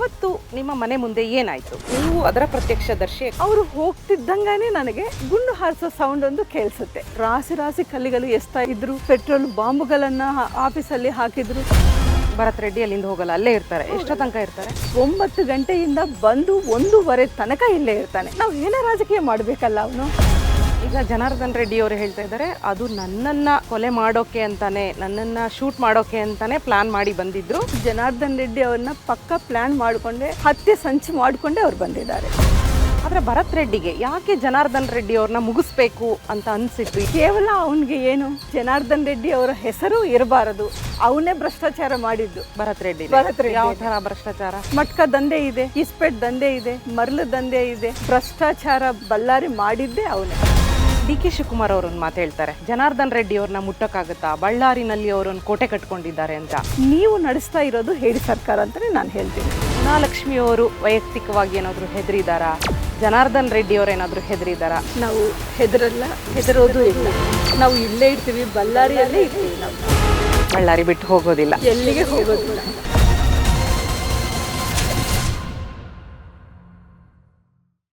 ಅವತ್ತು ನಿಮ್ಮ ಮನೆ ಮುಂದೆ ಏನಾಯ್ತು? ನೀವು ಅದರ ಪ್ರತ್ಯಕ್ಷದರ್ಶಿ. ಅವರು ಹೋಗ್ತಿದ್ದಂಗಾನೆ ನನಗೆ ಗುಂಡು ಹಾರಿಸೋ ಸೌಂಡ್ ಒಂದು ಕೇಳಿಸುತ್ತೆ. ರಾಶಿ ರಾಶಿ ಕಲ್ಲಿಗಳು ಎಸ್ತಾ ಇದ್ರು, ಪೆಟ್ರೋಲ್ ಬಾಂಬ್ಗಳನ್ನ ಆಫೀಸಲ್ಲಿ ಹಾಕಿದ್ರು. ಭರತ್ ರೆಡ್ಡಿ ಅಲ್ಲಿಂದ ಹೋಗಲ್ಲ, ಅಲ್ಲೇ ಇರ್ತಾರೆ. ಎಷ್ಟೋ ತನಕ ಇರ್ತಾರೆ? 9 ಗಂಟೆಯಿಂದ ಬಂದು 1:30 ತನಕ ಇಲ್ಲೇ ಇರ್ತಾನೆ. ನಾವು ಏನೇ ರಾಜಕೀಯ ಮಾಡಬೇಕಲ್ಲ ಅವನು. ಈಗ ಜನಾರ್ದನ್ ರೆಡ್ಡಿ ಅವರು ಹೇಳ್ತಾ ಇದ್ದಾರೆ, ಅದು ನನ್ನನ್ನ ಕೊಲೆ ಮಾಡೋಕೆ ಅಂತಾನೆ, ನನ್ನನ್ನ ಶೂಟ್ ಮಾಡೋಕೆ ಅಂತಾನೆ ಪ್ಲಾನ್ ಮಾಡಿ ಬಂದಿದ್ರು. ಜನಾರ್ದನ್ ರೆಡ್ಡಿ ಅವ್ರನ್ನ ಪಕ್ಕ ಪ್ಲಾನ್ ಮಾಡಿಕೊಂಡೆ, ಹತ್ಯೆ ಸಂಚು ಮಾಡಿಕೊಂಡೆ ಅವ್ರು ಬಂದಿದ್ದಾರೆ. ಆದ್ರೆ ಭರತ್ ರೆಡ್ಡಿಗೆ ಯಾಕೆ ಜನಾರ್ದನ್ ರೆಡ್ಡಿ ಅವ್ರನ್ನ ಮುಗಿಸ್ಬೇಕು ಅಂತ ಅನ್ಸಿತ್ತು? ಕೇವಲ ಅವನಿಗೆ ಏನು, ಜನಾರ್ದನ್ ರೆಡ್ಡಿ ಅವರ ಹೆಸರು ಇರಬಾರದು, ಅವನೇ ಭ್ರಷ್ಟಾಚಾರ ಮಾಡಿದ್ದು. ಭರತ್ ರೆಡ್ಡಿ ಯಾವ ತರ ಭ್ರಷ್ಟಾಚಾರ? ಮಟ್ಕ ದಂಧೆ ಇದೆ, ಇಸ್ಪೆಟ್ ದಂಧೆ ಇದೆ, ಮರಳು ದಂಧೆ ಇದೆ. ಭ್ರಷ್ಟಾಚಾರ ಬಳ್ಳಾರಿ ಮಾಡಿದ್ದೇ ಅವನೇ. ಡಿ ಕೆ ಶಿವಕುಮಾರ್ ಅವರನ್ನು ಮಾತಾಡ್ತಾರೆ, ಜನಾರ್ದನ್ ರೆಡ್ಡಿ ಅವ್ರನ್ನ ಮುಟ್ಟಕ್ಕಾಗತ್ತಾ, ಬಳ್ಳಾರಿನಲ್ಲಿ ಅವರನ್ನು ಕೋಟೆ ಕಟ್ಕೊಂಡಿದ್ದಾರೆ ಅಂತ. ನೀವು ನಡೆಸ್ತಾ ಇರೋದು ಹೇಳಿ ಸರ್ಕಾರ ಅಂತಾನೆ ನಾನು ಹೇಳ್ತೀನಿ. ಲಕ್ಷ್ಮಿ ಅವರು ವೈಯಕ್ತಿಕವಾಗಿ ಏನಾದ್ರು ಹೆದರಿದಾರಾ? ಜನಾರ್ದನ್ ರೆಡ್ಡಿ ಅವ್ರು ಏನಾದ್ರು ಹೆದರಿದಾರಾ? ನಾವು ಹೆದರಲ್ಲ, ಹೆದರೋದು ಇಲ್ಲ. ನಾವು ಇಲ್ಲೇ ಇರ್ತೀವಿ, ಬಳ್ಳಾರಿಯಲ್ಲೇ ಇರ್ತೀವಿ. ನಾವು ಬಳ್ಳಾರಿ ಬಿಟ್ಟು ಹೋಗೋದಿಲ್ಲ, ಎಲ್ಲಿಗೆ ಹೋಗೋದಿಲ್ಲ.